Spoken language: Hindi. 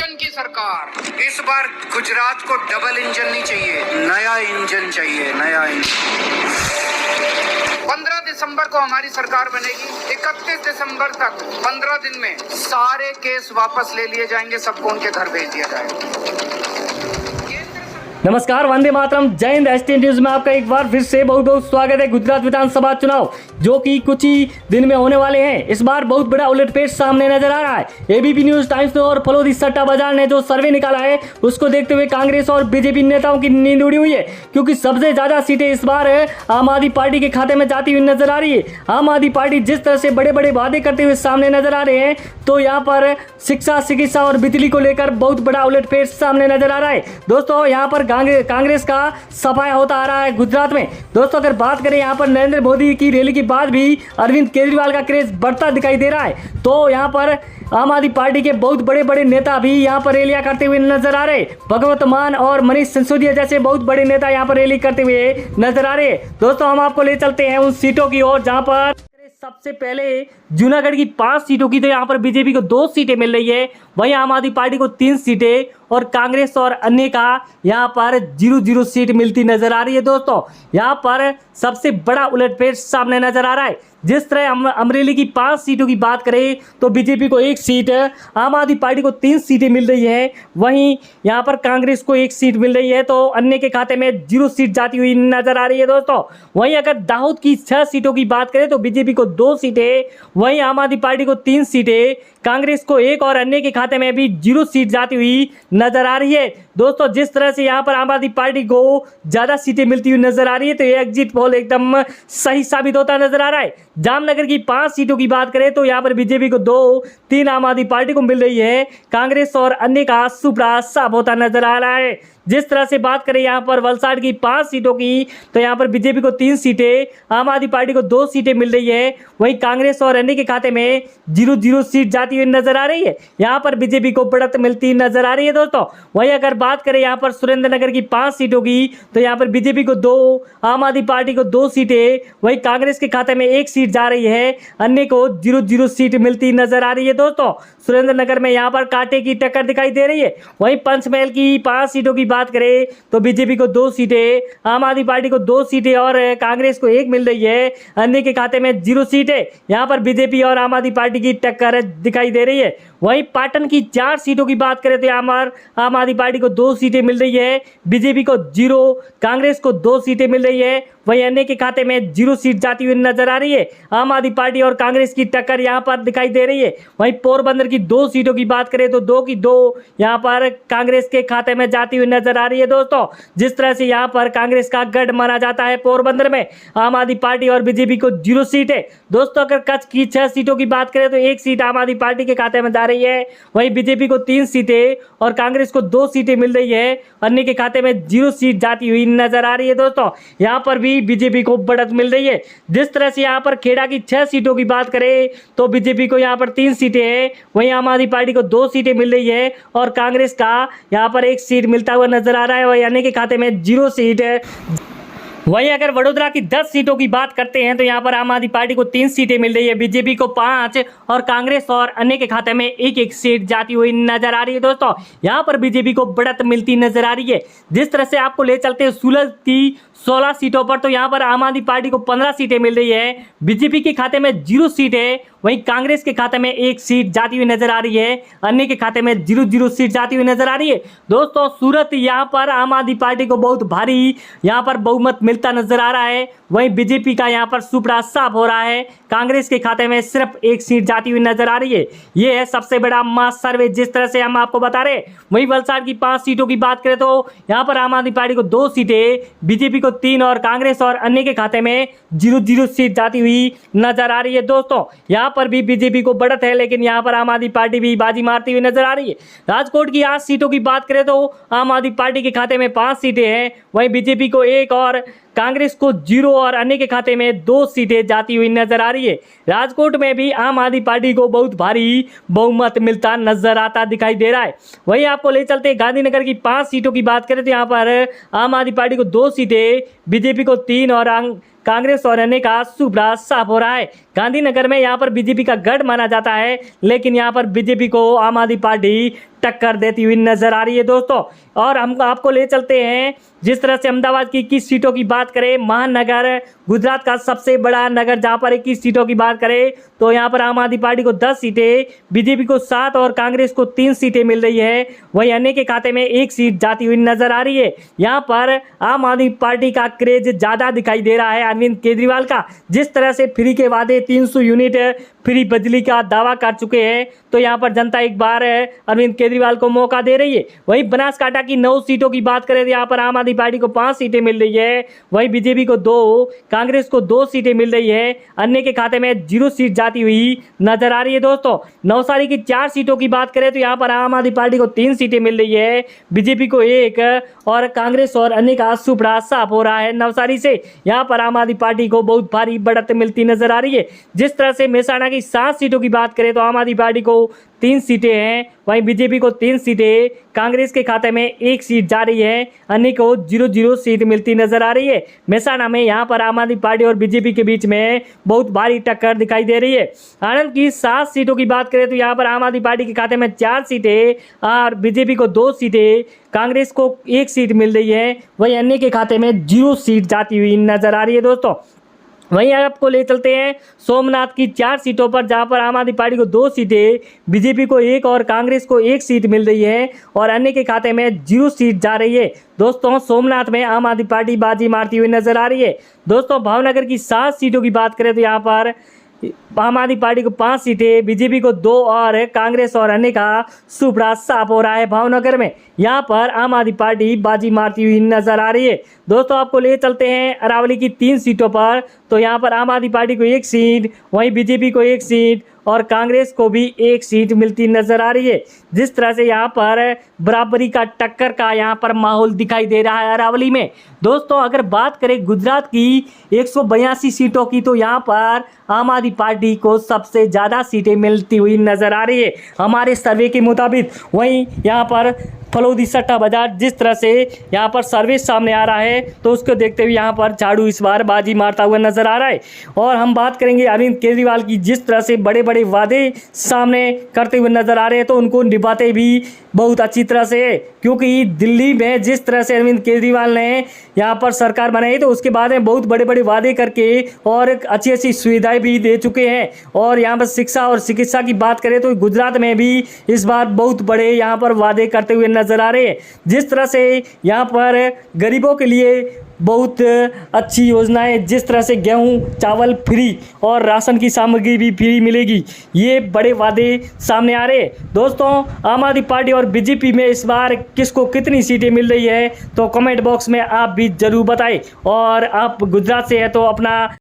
इंजन की सरकार। इस बार गुजरात को डबल इंजन नहीं चाहिए, नया इंजन चाहिए, नया इंजन। 15 दिसंबर को हमारी सरकार बनेगी। 31 दिसंबर तक 15 दिन में सारे केस वापस ले लिए जाएंगे, सबको उनके घर भेज दिया जाएगा। नमस्कार, वंदे मातरम, जय हिंद। एसटी न्यूज में आपका एक बार फिर से बहुत बहुत स्वागत है। गुजरात विधानसभा चुनाव जो कि कुछ ही दिन में होने वाले हैं, इस बार बहुत बड़ा उलटफेर सामने नजर आ रहा है। एबीपी न्यूज टाइम्स ने और फलोदी सट्टा बाजार ने जो सर्वे निकाला है उसको देखते हुए कांग्रेस और बीजेपी नेताओं की नींद उड़ी हुई है, क्योंकि सबसे ज्यादा सीटें इस बार आम आदमी पार्टी के खाते में जाती हुई नजर आ रही है। आम आदमी पार्टी जिस तरह से बड़े बड़े वादे करते हुए सामने नजर आ रहे हैं, तो यहाँ पर शिक्षा, चिकित्सा और बिजली को लेकर बहुत बड़ा उलटफेर सामने नजर आ रहा है। दोस्तों, यहाँ पर कांग्रेस का सफाया होता आ रहा है गुजरात में। दोस्तों, अगर बात करें यहाँ पर नरेंद्र मोदी की रैली के बाद भी अरविंद केजरीवाल का क्रेज बढ़ता दिखाई दे रहा है, तो यहाँ पर आम आदमी पार्टी के बहुत बड़े बड़े नेता भी यहाँ पर रैलियां करते हुए नजर आ रहे। भगवत मान और मनीष सिसोदिया जैसे बहुत बड़े नेता यहाँ पर रैली करते हुए नजर आ रहे। दोस्तों, हम आपको ले चलते हैं उन सीटों की ओर जहाँ पर सबसे पहले जूनागढ़ की 5 सीटों की, तो यहाँ पर बीजेपी को 2 सीटें मिल रही है, वहीं आम आदमी पार्टी को 3 सीटें और कांग्रेस और अन्य का यहाँ पर 0-0 सीट मिलती नजर आ रही है। दोस्तों, यहाँ पर सबसे बड़ा उलटफेर सामने नजर आ रहा है। जिस तरह अमरेली की 5 सीटों की बात करें तो बीजेपी को 1 सीट, आम आदमी पार्टी को 3 सीटें मिल रही है, वहीं यहाँ पर कांग्रेस को 1 सीट मिल रही है, तो अन्य के खाते में 0 सीट जाती हुई नजर आ रही है। दोस्तों, वहीं अगर दाऊद की 6 सीटों की बात करें तो बीजेपी को 2 सीटें, वहीं आम आदमी पार्टी को 3 सीटें, कांग्रेस को 1 और अन्य के खाते में भी 0 सीट जाती हुई नजर आ रही है। दोस्तों, जिस तरह से यहाँ पर आम आदमी पार्टी को ज्यादा सीटें मिलती हुई नजर आ रही है, तो ये एग्जिट पोल एकदम सही साबित होता नजर आ रहा है। जामनगर की 5 सीटों की बात करें तो यहाँ पर बीजेपी को 2, 3 आम आदमी पार्टी को मिल रही है, कांग्रेस और अन्य का सुपड़ा साफ होता नजर आ रहा है। जिस तरह से बात करें यहाँ पर वलसाड़ की 5 सीटों की, तो यहाँ पर बीजेपी को 3 सीटें, आम आदमी पार्टी को 2 सीटें मिल रही है, वहीं कांग्रेस और अन्य के खाते में 0-0 सीट जाती हुई नजर आ रही है। यहाँ पर बीजेपी को बढ़त मिलती नजर आ रही है। दोस्तों, वहीं अगर बात करें यहाँ पर सुरेंद्रनगर की 5 सीटों की, तो यहाँ पर बीजेपी को 2, आम आदमी पार्टी को 2 सीटें, वहीं कांग्रेस के खाते में 1 सीट जा रही है, अन्य को 0-0 सीट मिलती नजर आ रही है। दोस्तों, सुरेंद्रनगर में यहाँ पर कांटे की टक्कर दिखाई दे रही है। वहीं पंचमहल की 5 सीटों की बात करें तो बीजेपी को 2 सीटें, आम आदमी पार्टी को 2 सीटें और कांग्रेस को 1 मिल रही है, अन्य के खाते में 0 सीटें। यहाँ पर बीजेपी और आम आदमी पार्टी की टक्कर दिखाई दे रही है। वहीं पाटन की 4 सीटों की बात करें तो यहाँ पर आम आदमी पार्टी को 2 सीटें मिल रही है, बीजेपी को 0, कांग्रेस को 2 सीटें मिल रही है, वहीं अन्य के खाते में 0 सीट जाती हुई नजर आ रही है। आम आदमी पार्टी और कांग्रेस की टक्कर यहाँ पर दिखाई दे रही है। वहीं पोरबंदर की 2 सीटों की बात करें तो 2 की 2 यहाँ पर कांग्रेस के खाते में जाती हुई नजर आ रही है। दोस्तों, जिस तरह से यहाँ पर कांग्रेस का गढ़ माना जाता है पोरबंदर में, आम आदमी पार्टी और बीजेपी को 0 सीट है। दोस्तों, अगर कच्छ की 6 सीटों की बात करें तो 1 सीट आम आदमी पार्टी के खाते में जा रही है, वहीं बीजेपी को 3 सीटें और कांग्रेस को 2 सीटें मिल रही है, अन्य के खाते में 0 सीट जाती हुई नजर आ रही है। दोस्तों, यहाँ पर भी बीजेपी को बढ़त मिल रही है। जिस तरह से यहाँ पर खेड़ा की 6 सीटों की बात करें तो बीजेपी को यहाँ पर 3 सीटें हैं, वहीं आम आदमी पार्टी को 2 सीटें मिल रही है और कांग्रेस का यहाँ पर 1 सीट मिलता हुआ नजर आ रहा है, वहीं अन्य के खाते में 0 सीट है। वहीं अगर वडोदरा की 10 सीटों की बात करते हैं तो यहाँ पर आम आदमी पार्टी को 3 सीटें मिल रही है, बीजेपी को 5 और कांग्रेस और अन्य के खाते में 1-1 सीट जाती हुई नजर आ रही है। दोस्तों, यहाँ पर बीजेपी को बढ़त मिलती नजर आ रही है। जिस तरह से आपको ले चलते हैं सूरत की 16 सीटों पर, तो यहाँ पर आम आदमी पार्टी को 15 सीटें मिल रही है, बीजेपी के खाते में 0 सीट है, वहीं कांग्रेस के खाते में 1 सीट जाती हुई नजर आ रही है, अन्य के खाते में 0-0 सीट जाती हुई नजर आ रही है। दोस्तों, सूरत यहाँ पर आम आदमी पार्टी को बहुत भारी यहाँ पर बहुमत मिलता नजर आ रहा है, वहीं बीजेपी का यहाँ पर सुपड़ा साफ हो रहा है, कांग्रेस के खाते में सिर्फ 1 सीट जाती हुई नजर आ रही है। ये है सबसे बड़ा मास सर्वे जिस तरह से हम आपको बता रहे। वहीं वलसाड़ की 5 सीटों की बात करें तो यहाँ पर आम आदमी पार्टी को 2 सीटें, बीजेपी को 3 और कांग्रेस और अन्य के खाते में 0-0 सीट जाती हुई नजर आ रही है। दोस्तों, यहाँ पर भी बीजेपी को बढ़त है, लेकिन यहाँ पर आम आदमी पार्टी भी बाजी मारती हुई नजर आ रही है। राजकोट की 8 सीटों की बात करें तो आम आदमी पार्टी के खाते में 5 सीटें हैं, वहीं बीजेपी को 1 और कांग्रेस को 0 और अन्य के खाते में 2 सीटें जाती हुई नजर आ रही है। राजकोट में भी आम आदमी पार्टी को बहुत भारी बहुमत मिलता नजर आता दिखाई दे रहा है। वहीं आपको ले चलते हैं गांधीनगर की 5 सीटों की बात करें तो यहाँ पर आम आदमी पार्टी को 2 सीटें, बीजेपी को 3 और कांग्रेस और अन्य का सुपड़ा साफ हो रहा है। गांधीनगर में यहाँ पर बीजेपी का गढ़ माना जाता है, लेकिन यहाँ पर बीजेपी को आम आदमी पार्टी टक्कर देती हुई नजर आ रही है दोस्तों। और हम आपको ले चलते हैं, जिस तरह से अहमदाबाद की 21 सीटों की बात करें, महानगर गुजरात का सबसे बड़ा नगर जहां पर 21 सीटों की बात करें तो यहां पर आम आदमी पार्टी को 10 सीटें, बीजेपी को 7 और कांग्रेस को 3 सीटें मिल रही है। वहीं अन्य के खाते में 1 सीट जाती हुई नजर आ रही है। यहां पर आम आदमी पार्टी का क्रेज ज्यादा दिखाई दे रहा है अरविंद केजरीवाल का। जिस तरह से फ्री के वादे 300 यूनिट फ्री बिजली का दावा कर चुके हैं, तो यहां पर जनता एक बार अरविंद केजरीवाल को मौका दे रही है। वहीं बनासकांठा की 9 सीटों की बात करें तो यहां पर आम आदमी पार्टी को 5 सीटें मिल रही है। वहीं बीजेपी को 2, कांग्रेस को 2 सीटें मिल रही है। अन्य के खाते में 0 सीट जाती हुई नजर आ रही है दोस्तों। नवसारी की 4 सीटों की बात करें तो यहां पर आम आदमी पार्टी को 3 सीटें मिल रही है, बीजेपी को 1 और कांग्रेस और अन्य का सुपड़ा साफ हो रहा है नवसारी से। यहां पर आम आदमी पार्टी को बहुत भारी बढ़त मिलती नजर आ रही है। जिस तरह से मेहसाणा की 7 सीटों की बात करें तो आम आदमी पार्टी को 3 सीटें हैं, वहीं बीजेपी को 3 सीटें, कांग्रेस के खाते में 1 सीट जा रही है, अन्य को 0-0 सीट मिलती नजर आ रही है। मेहसाणा में यहां पर आम आदमी पार्टी और बीजेपी के बीच में बहुत भारी टक्कर दिखाई दे रही है। आनंद की 7 सीटों की बात करें तो यहां पर आम आदमी पार्टी के खाते में 4 सीटें और बीजेपी को 2 सीटें, कांग्रेस को 1 सीट मिल रही है, वहीं अन्य के खाते में 0 सीट जाती हुई नजर आ रही है दोस्तों। वहीं आपको ले चलते हैं सोमनाथ की 4 सीटों पर, जहां पर आम आदमी पार्टी को 2 सीटें, बीजेपी को 1 और कांग्रेस को 1 सीट मिल रही है और अन्य के खाते में 0 सीट जा रही है। दोस्तों सोमनाथ में आम आदमी पार्टी बाजी मारती हुई नजर आ रही है। दोस्तों भावनगर की 7 सीटों की बात करें तो यहाँ पर आम आदमी पार्टी को 5 सीटें, बीजेपी को 2 और कांग्रेस और अन्य का सुपड़ा साफ हो रहा है भावनगर में। यहाँ पर आम आदमी पार्टी बाजी मारती हुई नजर आ रही है। दोस्तों आपको ले चलते हैं अरावली की 3 सीटों पर, तो यहाँ पर आम आदमी पार्टी को 1 सीट, वहीं बीजेपी को 1 सीट और कांग्रेस को भी 1 सीट मिलती नजर आ रही है। जिस तरह से यहाँ पर बराबरी का टक्कर का यहाँ पर माहौल दिखाई दे रहा है अरावली में। दोस्तों अगर बात करें गुजरात की 182 सीटों की, तो यहाँ पर आम आदमी पार्टी को सबसे ज़्यादा सीटें मिलती हुई नजर आ रही है हमारे सर्वे के मुताबिक। वहीं यहाँ पर फलोदी सट्टा बाजार, जिस तरह से यहाँ पर सर्वे सामने आ रहा है, तो उसको देखते हुए यहाँ पर झाड़ू इस बार बाजी मारता हुआ नजर आ रहा है। और हम बात करेंगे अरविंद केजरीवाल की, जिस तरह से बड़े बड़े वादे सामने करते हुए नजर आ रहे हैं, तो उनको निभाते भी बहुत अच्छी तरह से है। क्योंकि दिल्ली में जिस तरह से अरविंद केजरीवाल ने यहाँ पर सरकार बनाई, तो उसके बाद में बहुत बड़े बड़े वादे करके और अच्छी अच्छी सुविधाएं भी दे चुके हैं। और यहाँ पर शिक्षा और चिकित्सा की बात करें तो गुजरात में भी इस बार बहुत बड़े यहाँ पर वादे करते हुए नजर आ रहे हैं। जिस तरह से यहाँ पर गरीबों के लिए बहुत अच्छी योजनाएं, जिस तरह से गेहूं चावल फ्री और राशन की सामग्री भी फ्री मिलेगी, ये बड़े वादे सामने आ रहे हैं। दोस्तों आम आदमी पार्टी और बीजेपी में इस बार किसको कितनी सीटें मिल रही है, तो कमेंट बॉक्स में आप भी जरूर बताएं। और आप गुजरात से हैं तो अपना